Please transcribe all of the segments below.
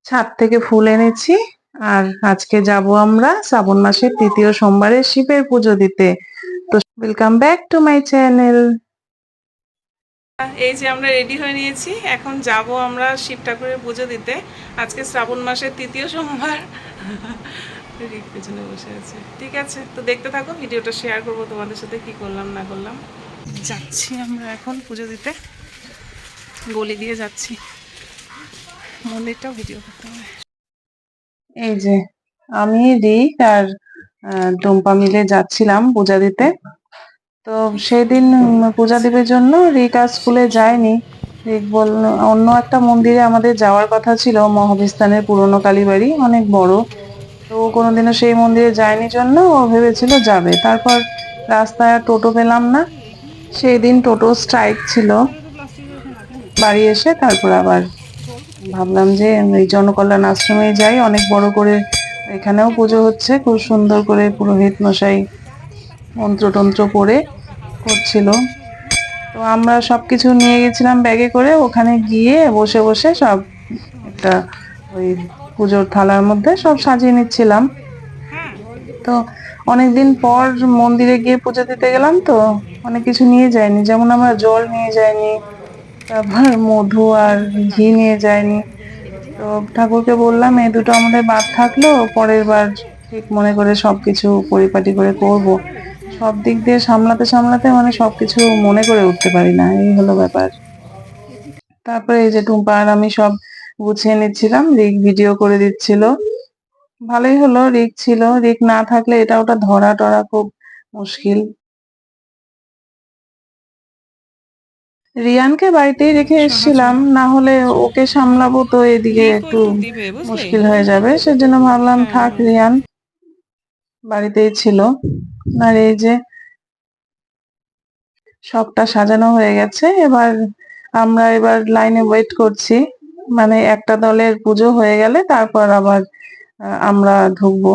ছাদ থেকে ফুল এনেছি। আর আজকে যাব আমরা শ্রাবণ মাসের ৩য় সোমবারে শিবের পুজো দিতে। তো welcome back to my channel. এই যে আমরা রেডি হয়ে নিয়েছি, এখন যাব আমরা শিব ঠাকুরের পুজো দিতে। আজকে শ্রাবণ মাসের ৩য় সোমবার। পেছনে বসে আছে। ঠিক আছে, তো দেখতে থাকো, ভিডিওটা শেয়ার করবো তোমাদের সাথে কি করলাম না করলাম। যাচ্ছি আমরা এখন পুজো দিতে, গলি দিয়ে যাচ্ছি, মন্দিরটাও ভিডিও করতে হবে। এই যে আমি রিক আর টুম্পা মিলে যাচ্ছিলাম পূজা দিতে। তো সেদিন পূজা দেবার জন্য রিক আর স্কুলে যায়নি। রিক বলল অন্য একটা মন্দিরে আমাদের যাওয়ার কথা ছিল, মহাবিস্তানের পুরনো কালীবাড়ি, অনেক বড়। তো ও কোনোদিনও সেই মন্দিরে যায়নি জন্য ও ভেবেছিল যাবে। তারপর রাস্তায় আর টোটো পেলাম না, সেই দিন টোটো স্ট্রাইক ছিল। বাড়ি এসে তারপর আবার ভাবলাম যে এই জনকল্যাণ আশ্রমে যাই, অনেক বড় করে এখানেও পুজো হচ্ছে, খুব সুন্দর করে পুরোহিত মশাই মন্ত্রতন্ত্র পড়ে করছিল। তো আমরা সবকিছু নিয়ে গেছিলাম ব্যাগে করে, ওখানে গিয়ে বসে বসে সব একটা ওই পুজোর থালার মধ্যে সব সাজিয়ে নিচ্ছিলাম। তো অনেকদিন পর মন্দিরে গিয়ে পুজো দিতে গেলাম, তো অনেক কিছু নিয়ে যায়নি, যেমন আমরা জল নিয়ে যাইনি, তারপর মধু আর ঘি নিয়ে যায়নি। তো ঠাকুরকে বললাম এই দুটো আমাদের বাদ থাকলো, পরের বার ঠিক মনে করে সবকিছু পরিপাটি করে করব। সব দিক দিয়ে সামলাতে সামলাতে মানে সবকিছু মনে করে উঠতে পারি না, এই হলো ব্যাপার। তারপরে এই যে টুম্পা আর আমি সব গুছিয়ে নিচ্ছিলাম, রিক ভিডিও করে দিচ্ছিল। ভালোই হলো রিক ছিল, রিক না থাকলে এটা ওটা ধরা টরা খুব মুশকিল। রিয়ানকে বাড়িতেই রেখে এসেছিলাম, না হলে ওকে সামলাবো তো এদিকে একটু মুশকিল হয়ে যাবে, সেজন্য ভাবলাম থাক, রিয়ান বাড়িতেই ছিল। আর এই যে সবটা সাজানো হয়ে গেছে, আমরা লাইনে ওয়েট করছি, মানে একটা দলের পুজো হয়ে গেলে তারপর আবার আমরা ঢুকবো,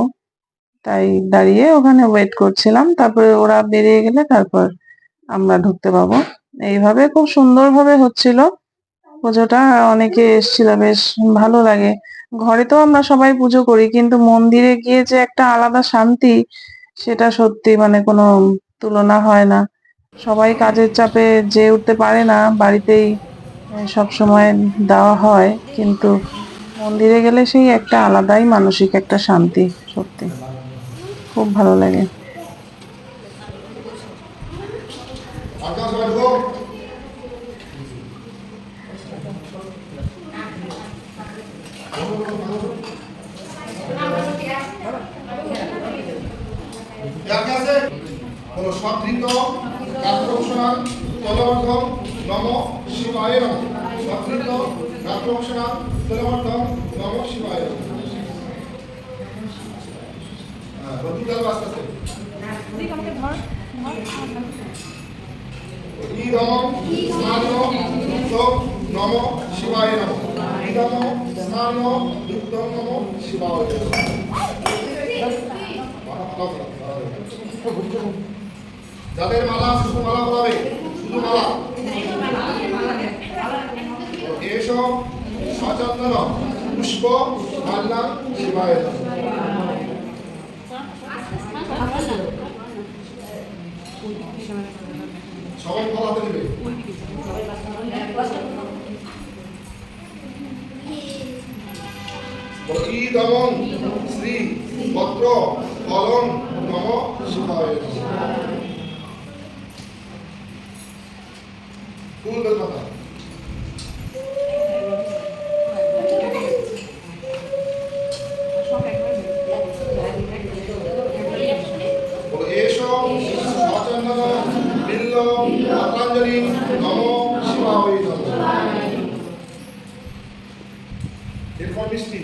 তাই দাঁড়িয়ে ওখানে ওয়েট করছিলাম। তারপরে ওরা বেরিয়ে গেলে তারপর আমরা ঢুকতে পাবো। এইভাবে খুব সুন্দরভাবে হচ্ছিল পুজোটা, অনেকে এসেছিল, বেশ ভালো লাগে। ঘরে তো আমরা সবাই পুজো করি, কিন্তু মন্দিরে গিয়ে যে একটা আলাদা শান্তি, সেটা সত্যি মানে কোনো তুলনা হয় না। সবাই কাজের চাপে যেয়ে উঠতে পারে না, বাড়িতেই সব সময় দেওয়া হয়, কিন্তু মন্দিরে গেলে সেই একটা আলাদাই মানসিক একটা শান্তি, সত্যি খুব ভালো লাগে। সদৃত গাত্রোৎসনাং তলবর্ধং নম শিবায় নমঃ। সদৃত গাত্রোৎসনাং তলবর্ধং নম শিবায় নমঃ। রবিকাল বাস্তাছে ঠিক আমাকে ধর ইদম স্নানো যুক্তং নম শিবায় নমঃ। ইদম স্নানো যুক্তং নম শিবায় নমঃ। যাদের মালা শুধু মালা বলাবে, শুধু মালা এসব সচন্দন পুষ্প মাল্যাং শিবায় নমঃ। সবাই বলাতে দেবে। ইদমং শ্রী পত্র ফলং নম শিবায় নমঃ। ফুল বেলপাতা এসো সচন্দন বিল্ল পত্রাঞ্জলি নম শিবায় নমঃ। এরপর মিষ্টি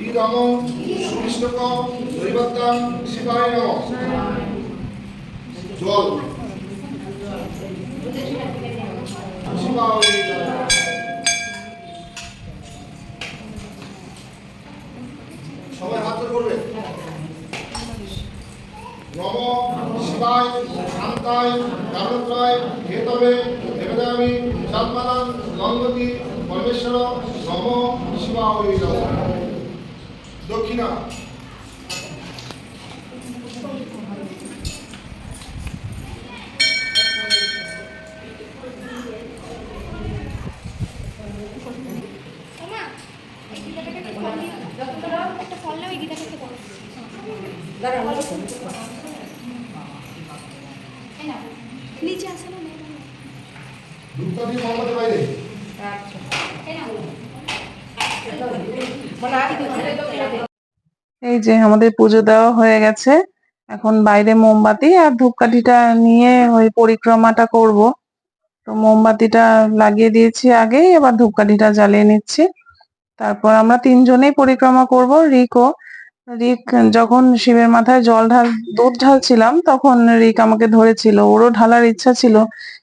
ইদম সুবিষ্ণুক দৈবত্যাং শিবায় নমঃ। জল শিবায় নমঃ। সবাই হাত করবে। নম শিবায় শান্তায় কারণত্রায় হেতবে দেবদামি জন্মানং গঙ্গতি পরমেশ্বর নম শিবায় নমঃ। দক্ষিণা। নিচে আসে না দুটো দিয়ে মোমবাতি বাইরে। এই যে আমাদের পুজো দেওয়া হয়ে গেছে, এখন বাইরে মোমবাতি আর ধূপকাঠিটা নিয়ে ওই পরিক্রমাটা করব। তো মোমবাতিটা লাগিয়ে দিয়েছি আগেই, এবার ধূপকাঠিটা জ্বালিয়ে নিচ্ছি। তারপর আমরা তিনজনেই পরিক্রমা করব। রিক যখন শিবের মাথায় দুধ ঢালছিলাম তখন রিক আমাকে ধরেছিল, ওরও ঢালার ইচ্ছা ছিল,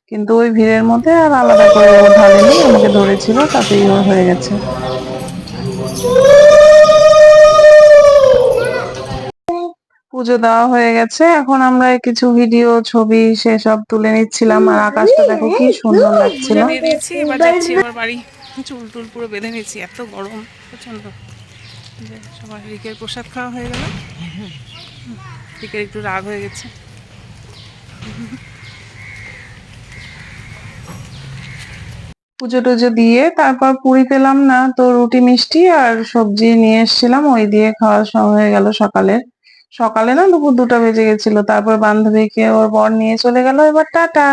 কিন্তু ওই ভিড়ের মধ্যে আর আলাদা করে ও ঢালেনি, আমাকে ধরেছিল, তাতেই ওর হয়ে গেছে। পুজো দেওয়া হয়ে গেছে, এখন আমরা কিছু ভিডিও ছবি সেসব তুলে নিচ্ছিলাম, আর আকাশটা দেখো কি সুন্দর লাগছিল। দিয়ে দিয়েছি, এবার যাচ্ছি এবার বাড়ি। চুল টুল পুরো বেঁধে নিয়েছি, এত গরম প্রচন্ড। সবার রিকের প্রসাদ খাওয়া হয়ে গেল, রিকের একটু রাগ হয়ে গেছে। পুজো টুজো দিয়ে তারপর পুরি পেলাম না, তো রুটি মিষ্টি আর সবজি নিয়ে এসেছিলাম, ওই দিয়ে খাওয়া হয়ে গেল। সকালে না দুপুর 2টা বেজে গেছিল। তারপর বান্ধবীকে ওর বর নিয়ে চলে গেল, এবার টাটা।